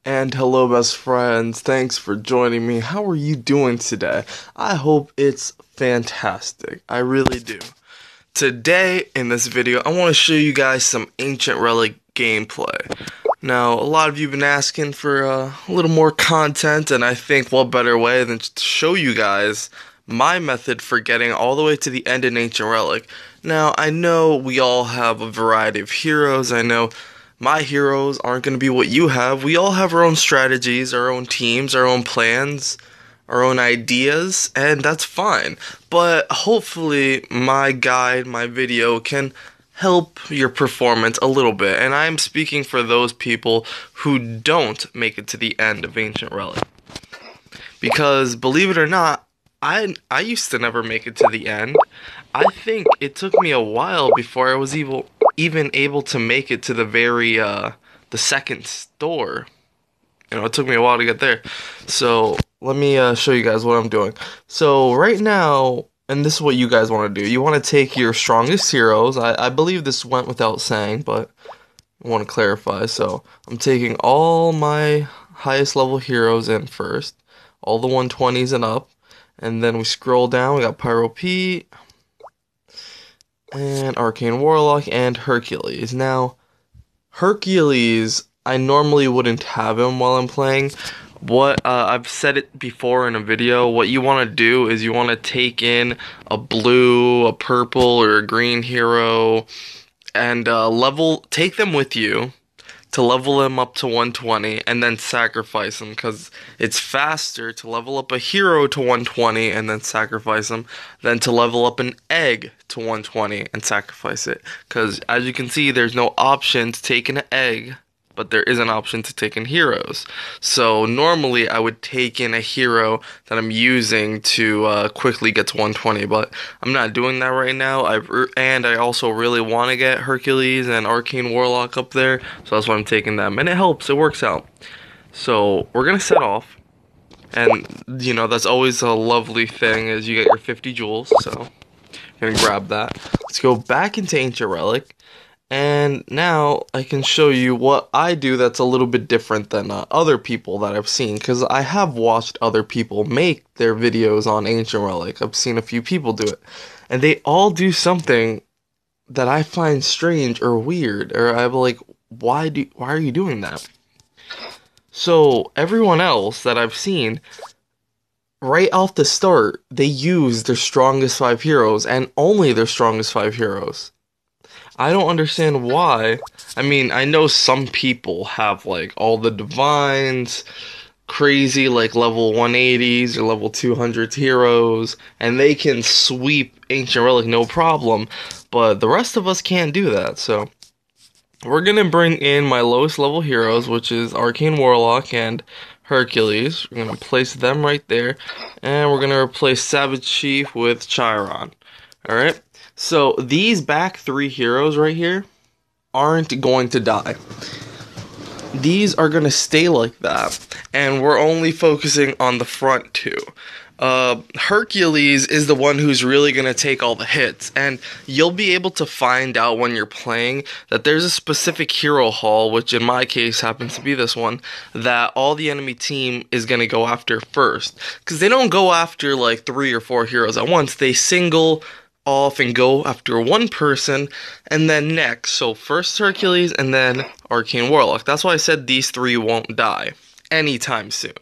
And hello, best friends. Thanks for joining me. How are you doing today? I hope it's fantastic. I really do. Today, in this video, I want to show you guys some Ancient Relic gameplay. Now, a lot of you have been asking for a little more content, and I think what better way than to show you guys my method for getting all the way to the end in Ancient Relic. Now, I know we all have a variety of heroes. I know my heroes aren't going to be what you have. We all have our own strategies, our own teams, our own plans, our own ideas, and that's fine. But hopefully my guide, my video can help your performance a little bit. And I'm speaking for those people who don't make it to the end of Ancient Relic. Because believe it or not, I used to never make it to the end. I think it took me a while before I was even able to make it to the second store. You know, it took me a while to get there. So let me show you guys what I'm doing. So right now, and this is what you guys want to do. You want to take your strongest heroes. I believe this went without saying, but I want to clarify. So I'm taking all my highest level heroes in first. All the 120s and up. And then we scroll down. We got Pyro Pete, and Arcane Warlock, and Hercules. Now, Hercules, I normally wouldn't have him while I'm playing. I've said it before in a video, what you want to do is you want to take in a blue, a purple, or a green hero, and take them with you to level them up to 120, and then sacrifice them, because it's faster to level up a hero to 120 and then sacrifice them than to level up an egg to 120 and sacrifice it. Because as you can see, there's no option to take an egg, but there is an option to take in heroes. So normally I would take in a hero that I'm using to quickly get to 120, but I'm not doing that right now. I also really want to get Hercules and Arcane Warlock up there, so that's why I'm taking them. And it helps, it works out. So we're going to set off, and you know, that's always a lovely thing is you get your 50 jewels, so I'm going to grab that. Let's go back into Ancient Relic. And now I can show you what I do that's a little bit different than other people that I've seen. Because I have watched other people make their videos on Ancient Relic. I've seen a few people do it. And they all do something that I find strange or weird. Or I'm like, why are you doing that? So everyone else that I've seen, right off the start, they use their strongest 5 heroes. And only their strongest 5 heroes. I don't understand why. I mean, I know some people have, like, all the divines, crazy, like, level 180s or level 200s heroes, and they can sweep Ancient Relic no problem, but the rest of us can't do that, so we're gonna bring in my lowest level heroes, which is Arcane Warlock and Hercules. We're gonna place them right there, and we're gonna replace Savage Chief with Chiron. Alright? So these back 3 heroes right here aren't going to die. These are going to stay like that, and we're only focusing on the front 2. Hercules is the one who's really going to take all the hits, and you'll be able to find out when you're playing that there's a specific hero haul, which in my case happens to be this one, that all the enemy team is going to go after first. Because they don't go after like 3 or 4 heroes at once, they single off and go after one person, and then next. So first Hercules and then Arcane Warlock. That's why I said these 3 won't die anytime soon.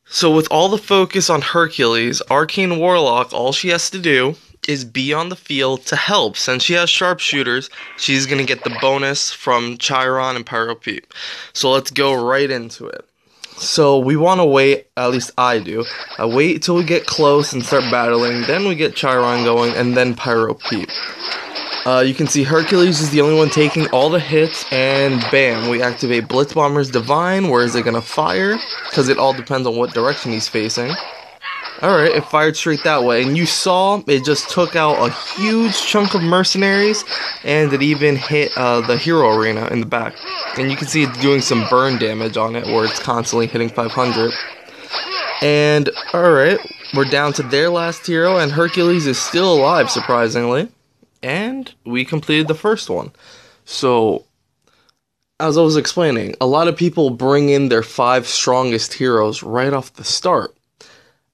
So with all the focus on Hercules, Arcane Warlock, all she has to do is be on the field to help. Since she has sharpshooters, she's going to get the bonus from Chiron and Pyro Pete. So let's go right into it. So we want to wait, at least I do. I wait till we get close and start battling, then we get Chiron going, and then Pyro Pete. You can see Hercules is the only one taking all the hits, and bam, we activate Blitz Bomber's Divine. Where is it going to fire? Because it all depends on what direction he's facing. Alright, it fired straight that way, and you saw it just took out a huge chunk of mercenaries, and it even hit the hero arena in the back. And you can see it's doing some burn damage on it, where it's constantly hitting 500. And, alright, we're down to their last hero, and Hercules is still alive, surprisingly. And we completed the first one. So, as I was explaining, a lot of people bring in their 5 strongest heroes right off the start.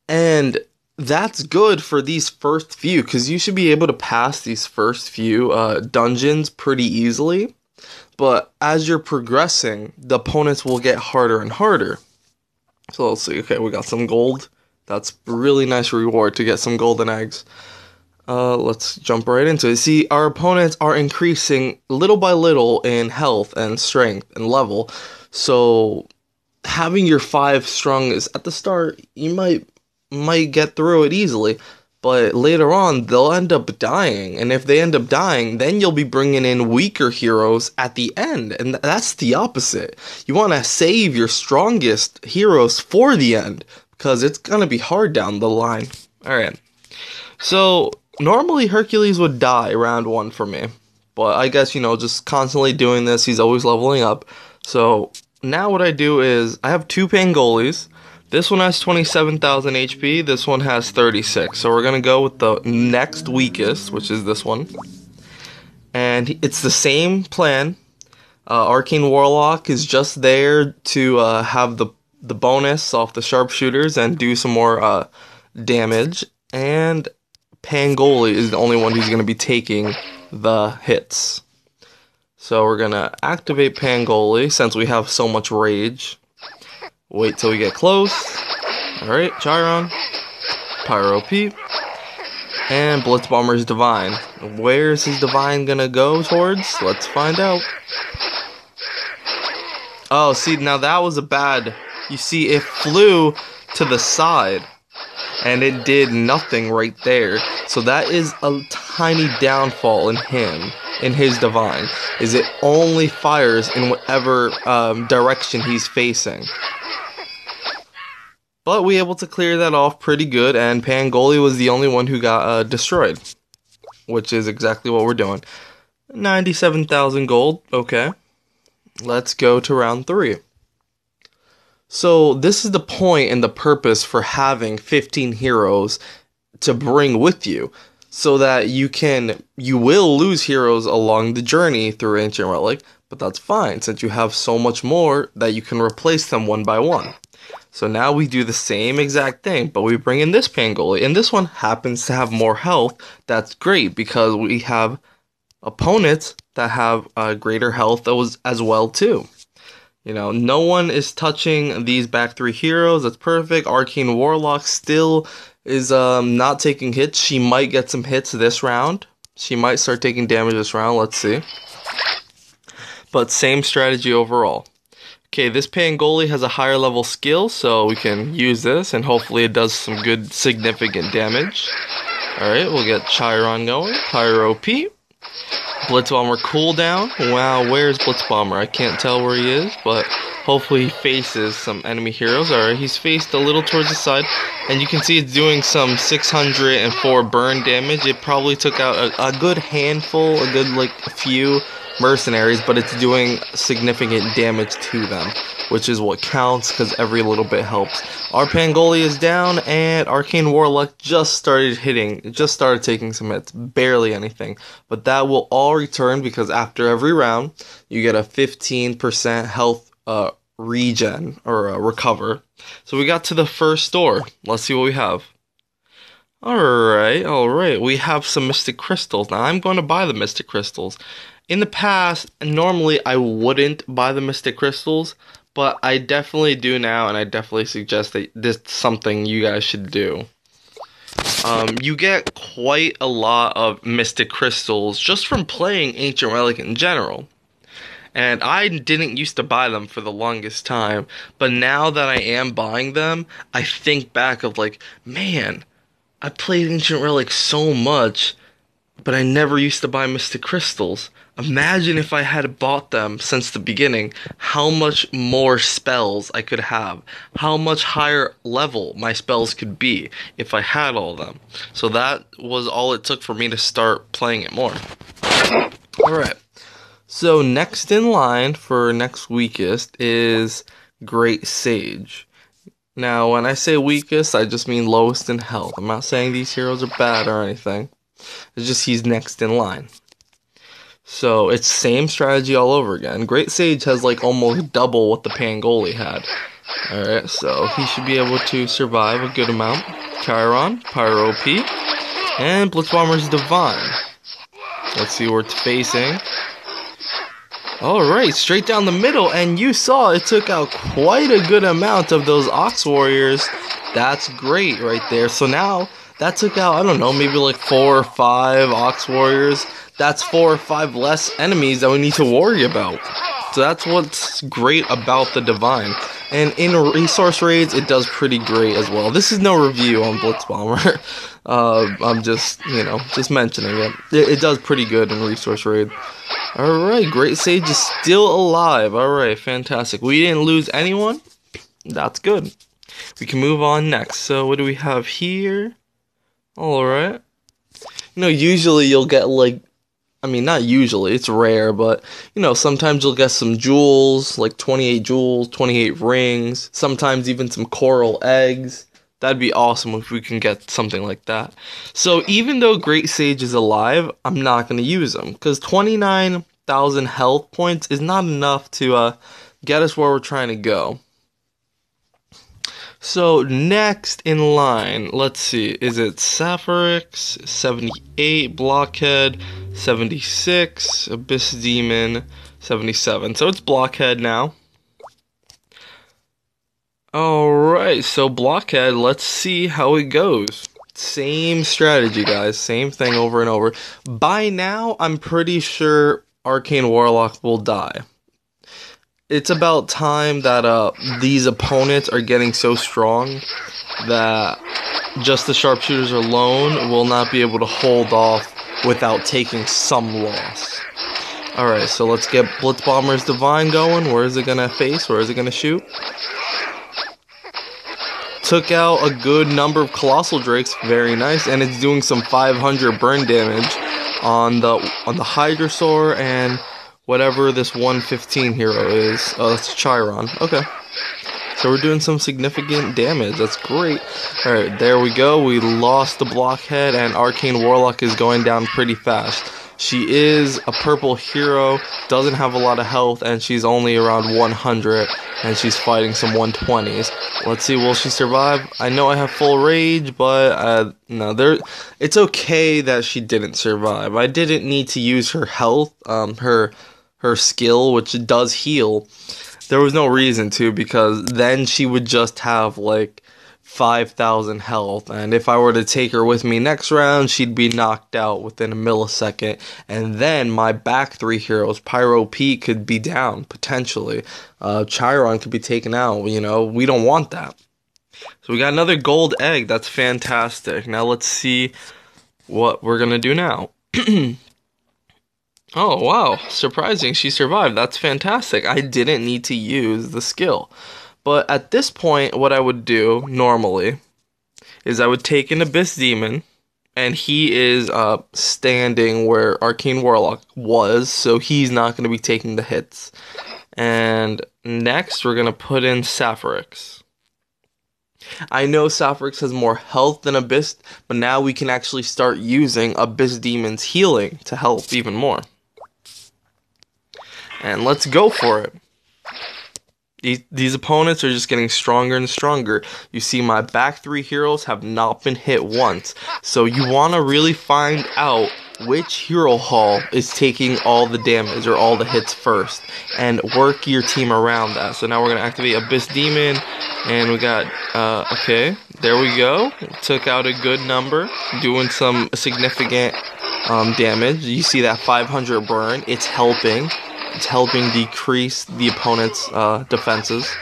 And that's good for these first few, because you should be able to pass these first few dungeons pretty easily. But as you're progressing, the opponents will get harder and harder. So let's see. Okay, we got some gold. That's really nice reward to get some golden eggs. Let's jump right into it. See, our opponents are increasing little by little in health and strength and level. So having your 5 strongest at the start, you might get through it easily. But later on, they'll end up dying. And if they end up dying, then you'll be bringing in weaker heroes at the end. And that's the opposite. You want to save your strongest heroes for the end, because it's going to be hard down the line. Alright. So, normally Hercules would die round 1 for me. But I guess, just constantly doing this, he's always leveling up. So, now what I do is, I have 2 Pangolis. This one has 27,000 HP, this one has 36. So we're going to go with the next weakest, which is this one. And it's the same plan. Arcane Warlock is just there to have the bonus off the sharpshooters and do some more damage. And Pangoli is the only one who's going to be taking the hits. So we're going to activate Pangoli since we have so much rage. Wait till we get close. Alright, Chiron, Pyro P, and Blitz Bomber's Divine. Where's his Divine gonna go towards? Let's find out. Oh, see, now that was a bad... You see, it flew to the side, and it did nothing right there. So that is a tiny downfall in his Divine, is it only fires in whatever direction he's facing. But we were able to clear that off pretty good, and Pangoli was the only one who got destroyed. Which is exactly what we're doing. 97,000 gold, okay. Let's go to round 3. So this is the point and the purpose for having 15 heroes to bring with you. So that you will lose heroes along the journey through Ancient Relic, but that's fine, since you have so much more that you can replace them one by one. So now we do the same exact thing, but we bring in this Pangoli, and this one happens to have more health. That's great, because we have opponents that have greater health as well too. No one is touching these back 3 heroes. That's perfect. Arcane Warlock still is not taking hits. She might get some hits this round. She might start taking damage this round. Let's see. But same strategy overall. Okay, this Pangoli has a higher level skill, so we can use this, and hopefully it does some good, significant damage. Alright, we'll get Chiron going. Pyro P. Blitz Bomber cooldown. Wow, where's Blitz Bomber? I can't tell where he is, but hopefully he faces some enemy heroes. Alright, he's faced a little towards the side, and you can see it's doing some 604 burn damage. It probably took out a good handful, a good, few mercenaries, but it's doing significant damage to them, which is what counts, because every little bit helps. Our Pangoli is down, and Arcane Warlock just started taking some hits, barely anything, but that will all return, because after every round you get a 15% health regen, or recover. So we got to the first door. Let's see what we have. Alright, we have some Mystic Crystals. Now I'm going to buy the Mystic Crystals. In the past, normally I wouldn't buy the Mystic Crystals, but I definitely do now, and I definitely suggest that this is something you guys should do. You get quite a lot of Mystic Crystals just from playing Ancient Relic in general. And I didn't used to buy them for the longest time, but now that I am buying them, I think back of man, I played Ancient Relic so much, but I never used to buy Mystic Crystals. Imagine if I had bought them since the beginning, how much more spells I could have, how much higher level my spells could be if I had all of them. So that was all it took for me to start playing it more. Alright, so next in line for next weakest is Great Sage. Now when I say weakest, I just mean lowest in health. I'm not saying these heroes are bad or anything. It's just he's next in line. So it's same strategy all over again. Great Sage has like almost double what the Pangoli had. Alright, so he should be able to survive a good amount. Chiron, Pyro P, and Blitzbomber's Divine. Let's see where it's facing. Alright, straight down the middle, and you saw it took out quite a good amount of those Ox Warriors. That's great right there. So now, that took out, I don't know, maybe like 4 or 5 Ox Warriors. That's 4 or 5 less enemies that we need to worry about. So that's what's great about the Divine. And in resource raids, it does pretty great as well. This is no review on Blitzbomber. I'm just, just mentioning it. It does pretty good in resource raid. Alright, Great Sage is still alive. Alright, fantastic. We didn't lose anyone. That's good. We can move on next. So what do we have here? Alright. Usually you'll get like, not usually, it's rare, but, sometimes you'll get some jewels, like 28 jewels, 28 rings, sometimes even some coral eggs. That'd be awesome if we can get something like that. So even though Great Sage is alive, I'm not going to use him, because 29,000 health points is not enough to get us where we're trying to go. So next in line, let's see, is it Sapphirex, 78, Blockhead, 76, Abyss Demon, 77. So it's Blockhead now. Alright, so Blockhead, let's see how it goes. Same strategy, guys, same thing over and over. By now, I'm pretty sure Arcane Warlock will die. It's about time that these opponents are getting so strong that just the sharpshooters alone will not be able to hold off without taking some loss. Alright, so let's get Blitzbomber's Divine going. Where is it going to face? Where is it going to shoot? Took out a good number of Colossal Drakes. Very nice. And it's doing some 500 burn damage on the Hydrosaur and whatever this 115 hero is. Oh, that's Chiron. Okay. So we're doing some significant damage. That's great. Alright, there we go. We lost the Blockhead, and Arcane Warlock is going down pretty fast. She is a purple hero, doesn't have a lot of health, and she's only around 100, and she's fighting some 120s. Let's see, will she survive? I know I have full rage, but no, it's okay that she didn't survive. I didn't need to use her health, her skill, which does heal. There was no reason to, because then she would just have like 5,000 health, and if I were to take her with me next round, she'd be knocked out within a millisecond, and then my back 3 heroes, Pyro P, could be down, potentially. Chiron could be taken out, we don't want that. So we got another gold egg, that's fantastic. Now let's see what we're gonna do now. Oh, wow, surprising, she survived, that's fantastic. I didn't need to use the skill. But at this point, what I would do, normally, is I would take an Abyss Demon, and he is standing where Arcane Warlock was, so he's not going to be taking the hits. And next, we're going to put in Sapphirex. I know Sapphirex has more health than Abyss, but now we can actually start using Abyss Demon's healing to help even more. And let's go for it. These opponents are just getting stronger and stronger. You see my back 3 heroes have not been hit once. So you want to really find out which hero hall is taking all the damage or all the hits first. And work your team around that. So now we're going to activate Abyss Demon. And we got, okay, there we go. Took out a good number. Doing some significant damage. You see that 500 burn. It's helping. It's helping decrease the opponent's defenses.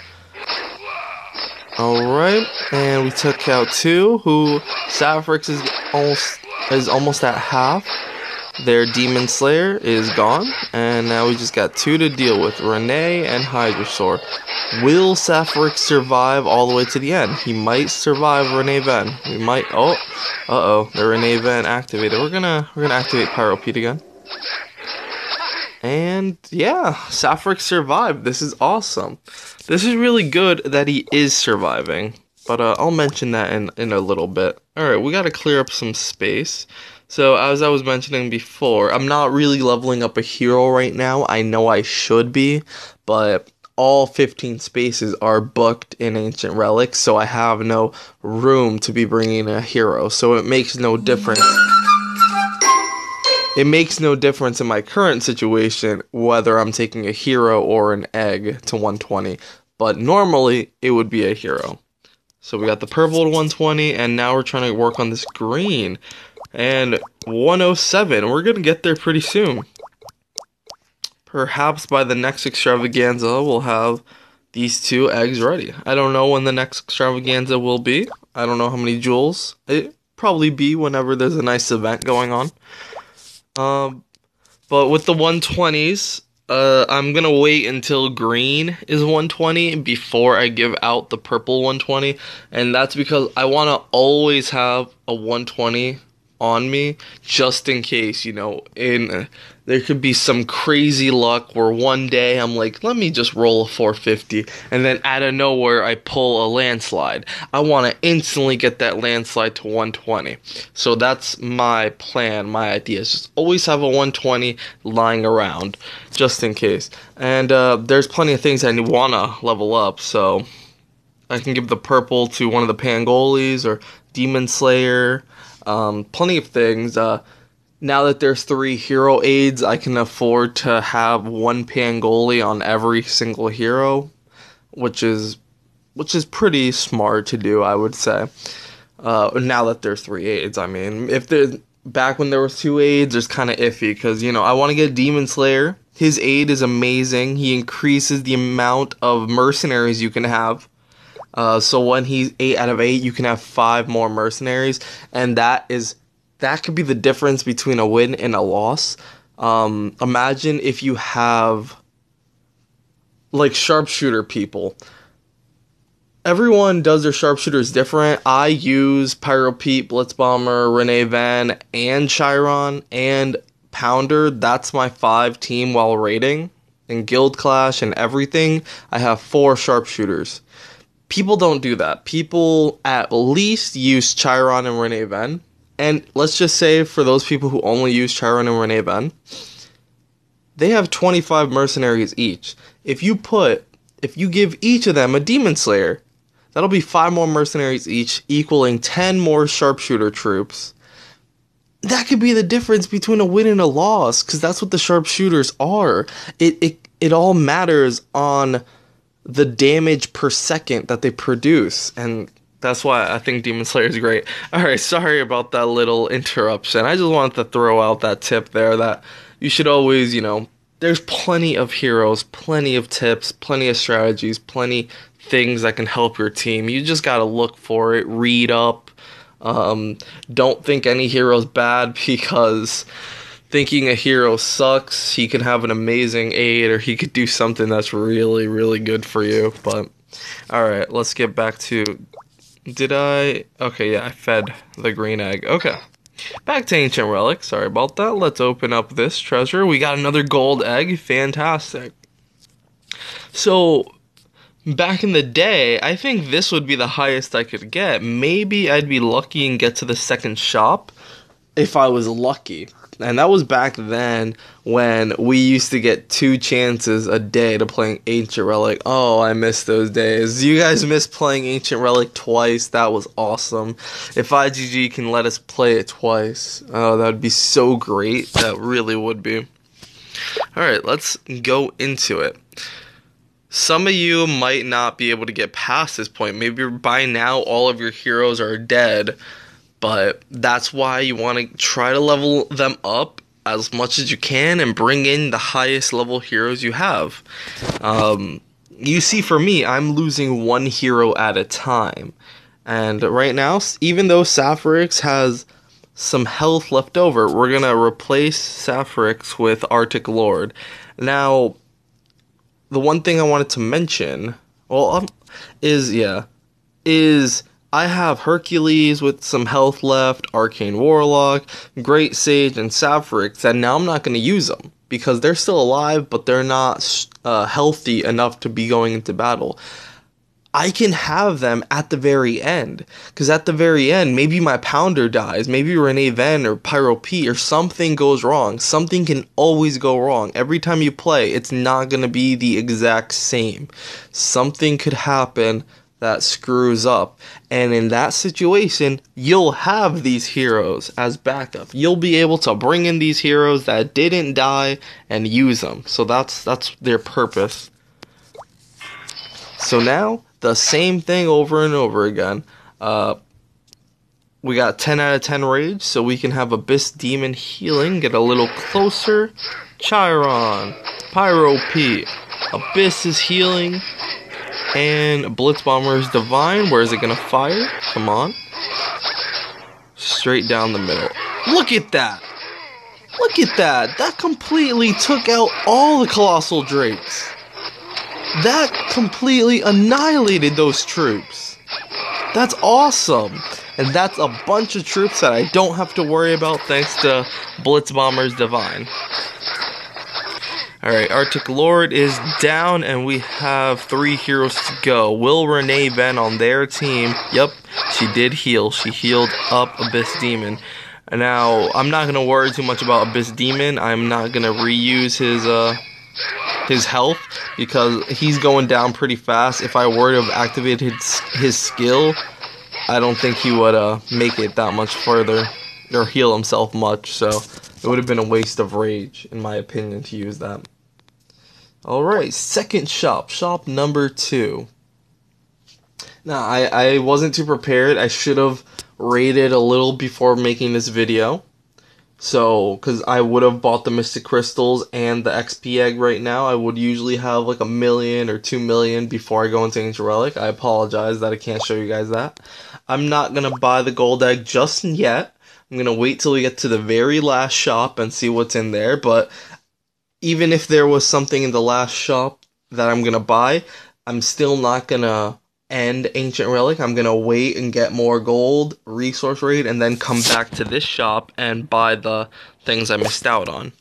Alright, and we took out 2, who Sapphirex is almost at half. Their Demon Slayer is gone, and now we just got 2 to deal with, Renee and Hydrosaur. Will Sapphirex survive all the way to the end? He might survive Renee Ven. We might, the Renee Ven activated. We're gonna activate Pyro Pete again. And yeah, Sapphirex survived. This is awesome. This is really good that he is surviving. But I'll mention that in a little bit. Alright, we gotta clear up some space. So as I was mentioning before, I'm not really leveling up a hero right now. I know I should be, but all 15 spaces are booked in Ancient Relic, so I have no room to be bringing a hero. So it makes no difference. It makes no difference in my current situation whether I'm taking a hero or an egg to 120, but normally it would be a hero. So we got the purple to 120, and now we're trying to work on this green. And 107, we're going to get there pretty soon. Perhaps by the next extravaganza, we'll have these 2 eggs ready. I don't know when the next extravaganza will be. I don't know how many jewels. It probably be whenever there's a nice event going on. But with the 120s, I'm gonna wait until green is 120 before I give out the purple 120, and that's because I want to always have a 120 on me just in case, there could be some crazy luck where one day I'm like, let me just roll a 450, and then out of nowhere I pull a landslide. I want to instantly get that landslide to 120. So that's my plan, my idea is just always have a 120 lying around just in case. And there's plenty of things I want to level up, so I can give the purple to one of the Pangolis or Demon Slayer. Plenty of things. Now that there's 3 hero aids, I can afford to have 1 Pangoli on every single hero, which is pretty smart to do, I would say. Now that there's 3 aids, I mean, if there's back when there was 2 aids, it's kind of iffy because I want to get Demon Slayer. His aid is amazing. He increases the amount of mercenaries you can have. So when he's 8 out of 8, you can have 5 more mercenaries, and that could be the difference between a win and a loss. Imagine if you have like sharpshooter people. Everyone does their sharpshooters different. I use Pyro Pete, Blitzbomber, Renee Van, and Chiron, and Pounder. That's my 5 team while raiding. In Guild Clash and everything, I have 4 sharpshooters. People don't do that. People at least use Chiron and Renee Van. And let's just say for those people who only use Chiron and Renee Van, they have 25 mercenaries each. If you give each of them a Demon Slayer, that'll be 5 more mercenaries each, equaling 10 more sharpshooter troops. That could be the difference between a win and a loss, because that's what the sharpshooters are. It all matters on the damage per second that they produce, and that's why I think Demon Slayer is great. Alright, sorry about that little interruption. I just wanted to throw out that tip there that you should always, there's plenty of heroes, plenty of tips, plenty of strategies, plenty things that can help your team. You just gotta look for it, read up. Don't think any hero's bad because thinking a hero sucks. He can have an amazing aid, or he could do something that's really, really good for you. But alright, let's get back to... Okay, yeah, I fed the green egg. Okay. Back to Ancient Relic. Sorry about that. Let's open up this treasure. We got another gold egg. Fantastic. So, back in the day, I think this would be the highest I could get. Maybe I'd be lucky and get to the second shop if I was lucky. And that was back then when we used to get 2 chances a day to playing Ancient Relic. Oh, I miss those days. You guys miss playing Ancient Relic twice? That was awesome. If IGG can let us play it twice, oh, that would be so great. That really would be. Alright, let's go into it. Some of you might not be able to get past this point. Maybe by now all of your heroes are dead. But that's why you want to try to level them up as much as you can and bring in the highest level heroes you have. You see, for me, I'm losing 1 hero at a time. And right now, even though Sapphirex has some health left over, we're going to replace Sapphirex with Arctic Lord. Now, the one thing I wanted to mention, is I have Hercules with some health left, Arcane Warlock, Great Sage, and Sapphirex, and now I'm not going to use them because they're still alive, but they're not healthy enough to be going into battle. I can have them at the very end. Because at the very end, maybe my Pounder dies. Maybe Renee Ven or Pyro P or something goes wrong. Something can always go wrong. Every time you play, it's not going to be the exact same. Something could happen that screws up. And in that situation, you'll have these heroes as backup. You'll be able to bring in these heroes that didn't die and use them. So that's their purpose. So now, the same thing over and over again. We got 10 out of 10 rage, so we can have Abyss Demon healing, get a little closer. Chiron, Pyro P, Abyss is healing, and Blitz Bomber is divine. Where is it gonna fire? Come on. Straight down the middle. Look at that! Look at that! That completely took out all the Colossal Drakes. That completely annihilated those troops. That's awesome. And that's a bunch of troops that I don't have to worry about thanks to Blitz Bomber's Divine. Alright, Arctic Lord is down and we have 3 heroes to go. Will Renee Ven on their team? Yep, she did heal. She healed up Abyss Demon. Now, I'm not going to worry too much about Abyss Demon. I'm not going to reuse his health because he's going down pretty fast. If I were to have activated his skill, I don't think he would make it that much further or heal himself much, so it would have been a waste of rage in my opinion to use that. Alright, second shop number 2. Now I wasn't too prepared. I should have rated a little before making this video. So, because I would have bought the Mystic Crystals and the XP Egg right now, I would usually have like 1 million or 2 million before I go into Ancient Relic. I apologize that I can't show you guys that. I'm not going to buy the Gold Egg just yet. I'm going to wait till we get to the very last shop and see what's in there. But even if there was something in the last shop that I'm going to buy, I'm still not going to end Ancient Relic. I'm gonna wait and get more gold, resource raid, and then come back to this shop and buy the things I missed out on.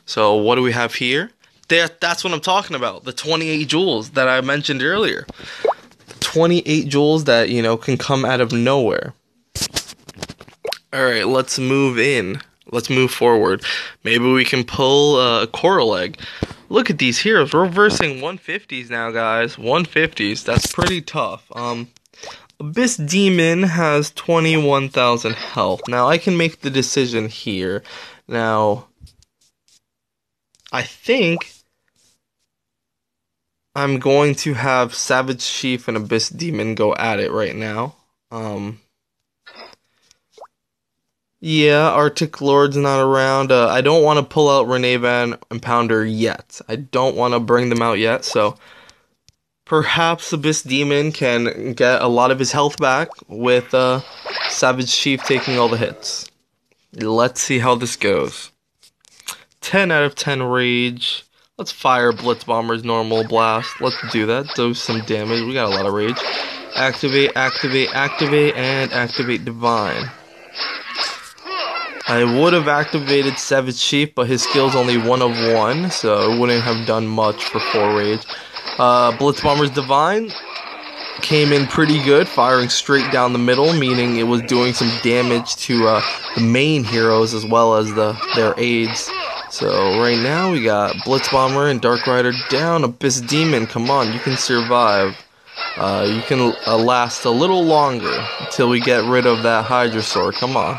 So what do we have here? That's what I'm talking about. The 28 jewels that I mentioned earlier. 28 jewels that, you know, can come out of nowhere. Alright, let's move in. Let's move forward. Maybe we can pull a Coral Egg. Look at these heroes. We're versing 150s now, guys. 150s. That's pretty tough. Abyss Demon has 21,000 health. Now, I can make the decision here. Now, I think I'm going to have Savage Chief and Abyss Demon go at it right now. Yeah, Arctic Lord's not around. I don't want to pull out Renee Ven and Pounder yet. I don't want to bring them out yet, so perhaps Abyss Demon can get a lot of his health back with Savage Chief taking all the hits. Let's see how this goes. 10 out of 10 rage. Let's fire Blitz Bomber's normal blast. Let's do that. Do some damage. We got a lot of rage. Activate, activate, activate, and activate Divine. I would have activated Savage Chief, but his skill's only 1 of 1, so it wouldn't have done much for 4 rage. Blitz Bomber's Divine came in pretty good, firing straight down the middle, meaning it was doing some damage to the main heroes as well as their aides. So right now we got Blitz Bomber and Dark Rider down. Abyss Demon, come on, you can survive. You can last a little longer until we get rid of that Hydrasaur. Come on.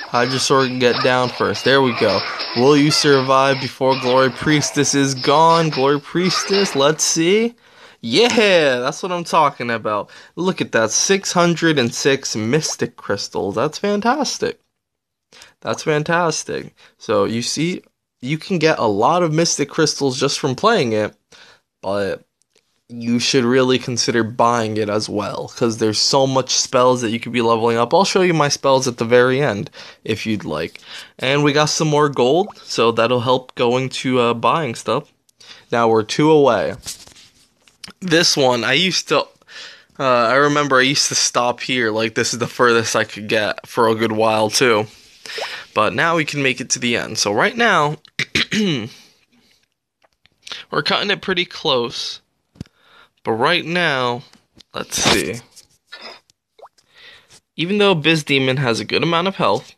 Hydrasaur can get down first. There we go. Will you survive before Glory Priestess is gone? Glory Priestess, let's see. Yeah, that's what I'm talking about. Look at that. 606 Mystic Crystals. That's fantastic. That's fantastic. So you see, you can get a lot of Mystic Crystals just from playing it, but you should really consider buying it as well, because there's so much spells that you could be leveling up. I'll show you my spells at the very end, if you'd like. And we got some more gold, so that'll help going to buying stuff. Now we're 2 away. This one, I remember I used to stop here, like this is the furthest I could get for a good while too. But now we can make it to the end. So right now, we're cutting it pretty close. But right now, let's see. Even though Biz Demon has a good amount of health,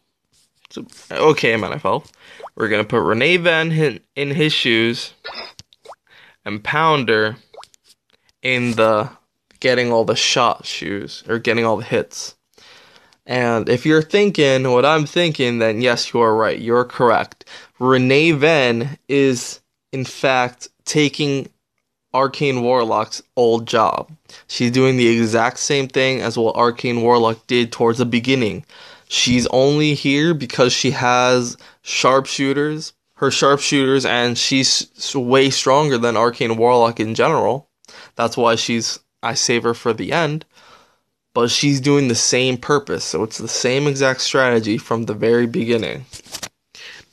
it's an okay amount of health, we're gonna put Renee Van in his shoes and Pounder in the getting all the shot shoes, or getting all the hits. And if you're thinking what I'm thinking, then yes, you are right. You're correct. Renee Van is, in fact, taking Arcane Warlock's old job. She's doing the exact same thing as what Arcane Warlock did towards the beginning. She's only here because she has sharpshooters, and she's way stronger than Arcane Warlock in general. That's why I save her for the end. But she's doing the same purpose, so it's the same exact strategy from the very beginning.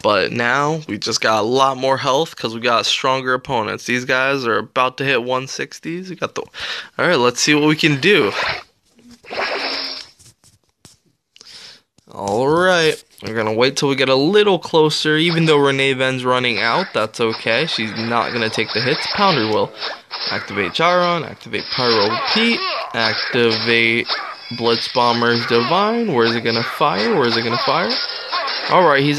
But now, we just got a lot more health because we got stronger opponents. These guys are about to hit 160s. Alright, let's see what we can do. Alright, we're gonna wait till we get a little closer. Even though Renee Ven's running out, that's okay. She's not gonna take the hits. Pounder will. Activate Chiron, activate Pyro Repeat, activate Blitz Bomber's Divine. Where is it gonna fire? Alright, he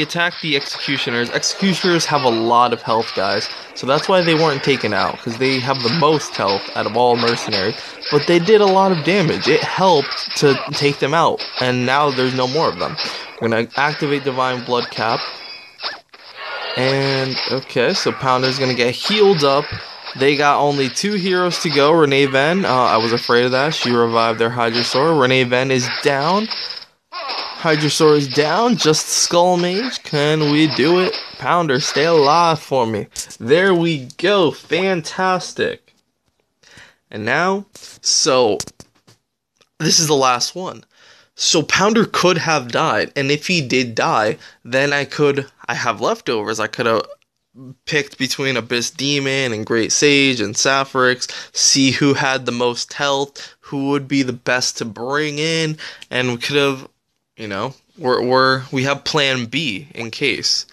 attacked the Executioners. Executioners have a lot of health, guys. So that's why they weren't taken out, because they have the most health out of all mercenaries. But they did a lot of damage. It helped to take them out. And now there's no more of them. We're going to activate Divine Blood Cap. And, okay, so Pounder's going to get healed up. They got only 2 heroes to go. Renee Ven, I was afraid of that. She revived their Hydrasaur. Renee Ven is down. Hydrasaur is down. Just Skull Mage. Can we do it? Pounder, stay alive for me. There we go. Fantastic. And now, so, this is the last one. So Pounder could have died. And if he did die, then I have leftovers. I could have picked between Abyss Demon and Great Sage and Sapphirex, see who had the most health, who would be the best to bring in, and we could have, you know, we have plan B in case.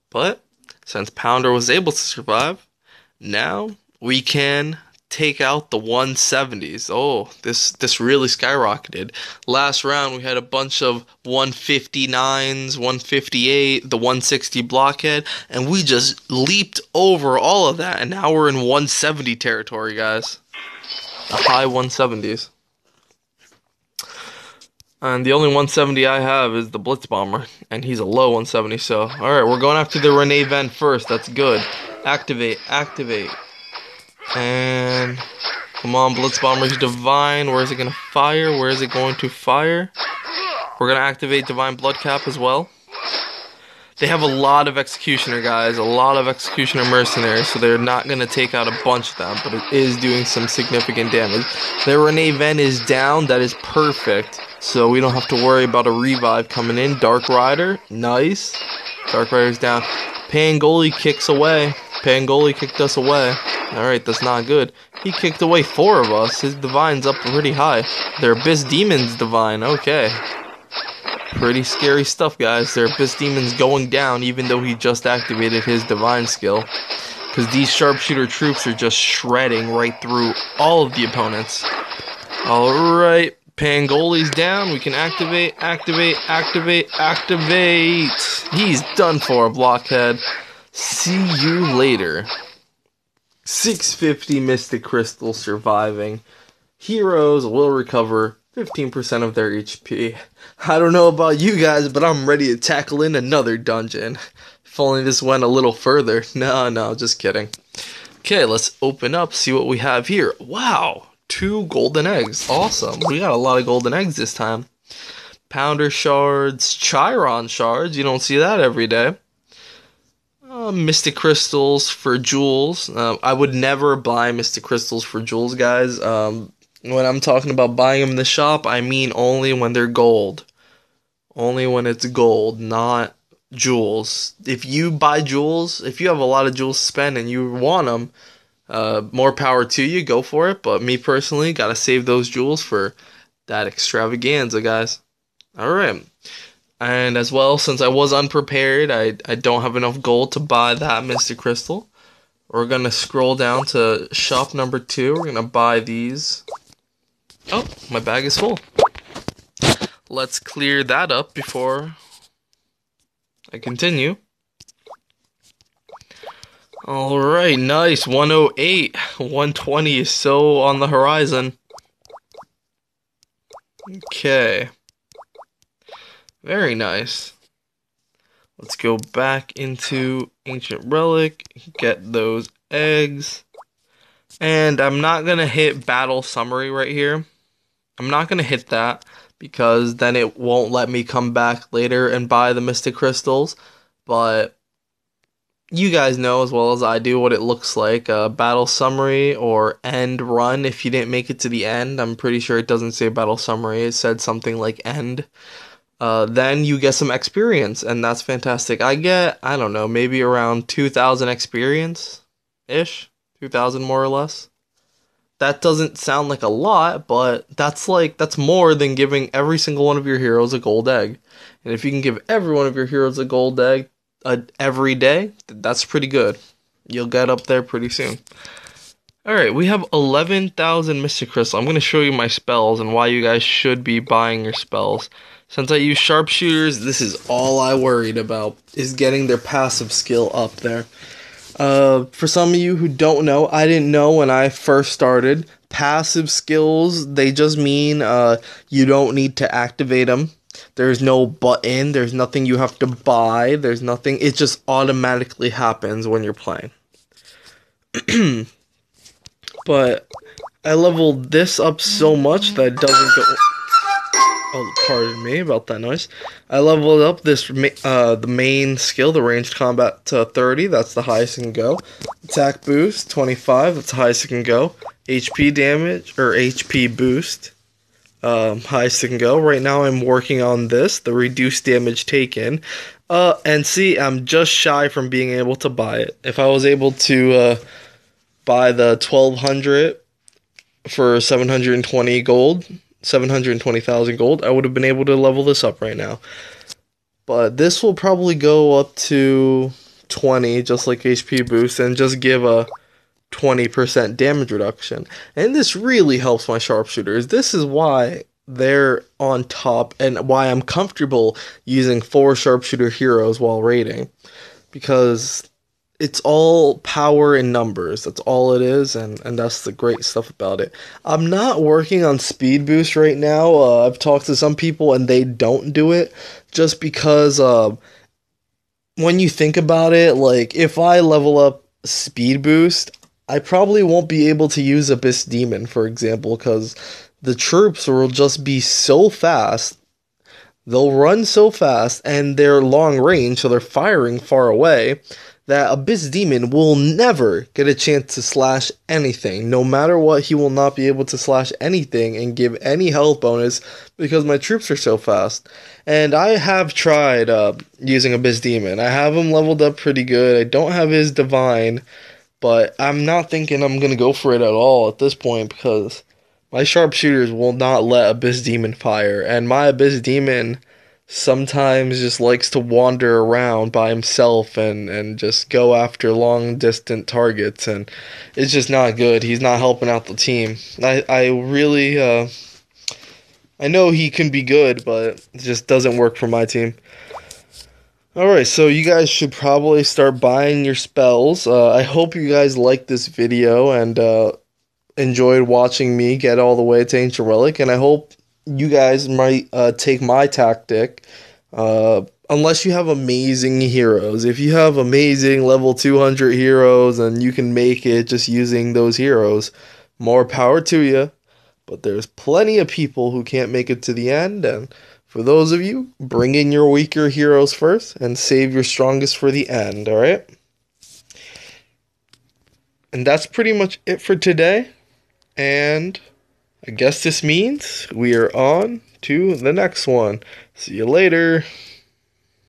But since Pounder was able to survive, now we can take out the 170s. Oh, this really skyrocketed. Last round we had a bunch of 159s, 158, the 160 blockhead, and we just leaped over all of that, and now we're in 170 territory, guys. The high 170s. And the only 170 I have is the Blitz Bomber, and he's a low 170, so alright, we're going after the Renee Ven first. That's good. Activate. And come on, Blitz Bomber's Divine. Where is it going to fire? We're going to activate Divine Blood Cap as well. They have a lot of Executioner, guys. A lot of Executioner mercenaries, so they're not going to take out a bunch of them, but it is doing some significant damage. Their Renee Ven is down. That is perfect. So we don't have to worry about a revive coming in. Dark Rider. Nice. Dark Rider's down. Pangoli kicks away. Pangoli kicked us away. Alright, that's not good. He kicked away 4 of us. His Divine's up pretty high. Their Abyss Demon's Divine. Okay. Pretty scary stuff, guys. Their Abyss Demon's going down even though he just activated his Divine skill. Because these Sharpshooter troops are just shredding right through all of the opponents. Alright. Pangoli's down. We can activate. He's done for, Blockhead. See you later. 650 Mystic Crystal surviving. Heroes will recover 15% of their HP. I don't know about you guys, but I'm ready to tackle in another dungeon. If only this went a little further. No, just kidding. Okay, let's open up, see what we have here. Wow, 2 golden eggs. Awesome. We got a lot of golden eggs this time. Pounder shards, Chiron shards. You don't see that every day. Mystic Crystals for jewels. I would never buy Mystic Crystals for jewels, guys. When I'm talking about buying them in the shop, I mean only when they're gold. Only when it's gold, not jewels. If you buy jewels, if you have a lot of jewels to spend and you want them, more power to you, go for it. But me personally, gotta save those jewels for that extravaganza, guys. Alright. And as well, since I was unprepared, I don't have enough gold to buy that Mystic Crystal. We're gonna scroll down to shop number 2. We're gonna buy these. Oh, my bag is full. Let's clear that up before I continue. Alright, nice. 108. 120 is so on the horizon. Okay. Very nice. Let's go back into Ancient Relic, get those eggs. And I'm not going to hit Battle Summary right here. I'm not going to hit that because then it won't let me come back later and buy the Mystic Crystals. But you guys know as well as I do what it looks like. Battle Summary or End Run if you didn't make it to the end. I'm pretty sure it doesn't say Battle Summary. It said something like End. Then you get some experience, and that's fantastic. I get, I don't know, maybe around 2,000 experience-ish. 2,000 more or less. That doesn't sound like a lot, but that's more than giving every single one of your heroes a gold egg. And if you can give every one of your heroes a gold egg every day, that's pretty good. You'll get up there pretty soon. Alright, we have 11,000 Mystic Crystal. I'm going to show you my spells and why you guys should be buying your spells. Since I use sharpshooters, this is all I worried about, is getting their passive skill up there. For some of you who don't know, I didn't know when I first started. Passive skills, they just mean you don't need to activate them. There's no button, there's nothing you have to buy, there's nothing, it just automatically happens when you're playing. But I leveled this up so much that it doesn't go... Oh, pardon me about that noise. I leveled up this the main skill, the ranged combat, to 30. That's the highest it can go. Attack boost 25. That's the highest it can go. HP damage or HP boost, highest it can go. Right now, I'm working on this, the reduced damage taken. And see, I'm just shy from being able to buy it. If I was able to buy the 1200 for 720 gold. 720,000 gold, I would have been able to level this up right now. But this will probably go up to 20, just like HP boost, and just give a 20% damage reduction. And this really helps my sharpshooters. This is why they're on top and why I'm comfortable using 4 sharpshooter heroes while raiding. Because it's all power in numbers. That's all it is, and that's the great stuff about it. I'm not working on speed boost right now. I've talked to some people, and they don't do it, just because when you think about it, like, if I level up speed boost, I probably won't be able to use Abyss Demon, for example, because the troops will just be so fast. They'll run so fast, and they're long range, so they're firing far away, that Abyss Demon will never get a chance to slash anything. No matter what, he will not be able to slash anything and give any health bonus because my troops are so fast. And I have tried using Abyss Demon. I have him leveled up pretty good. I don't have his Divine, but I'm not thinking I'm going to go for it at all at this point because my sharpshooters will not let Abyss Demon fire. And my Abyss Demon sometimes just likes to wander around by himself and just go after long distant targets, and it's just not good. He's not helping out the team. I really I know he can be good, but it just doesn't work for my team. Alright, so you guys should probably start buying your spells. I hope you guys liked this video and enjoyed watching me get all the way to Ancient Relic, and I hope you guys might take my tactic, unless you have amazing heroes. If you have amazing level 200 heroes and you can make it just using those heroes, more power to you. But there's plenty of people who can't make it to the end, and for those of you, bring in your weaker heroes first and save your strongest for the end, alright? And that's pretty much it for today, and I guess this means we are on to the next one. See you later.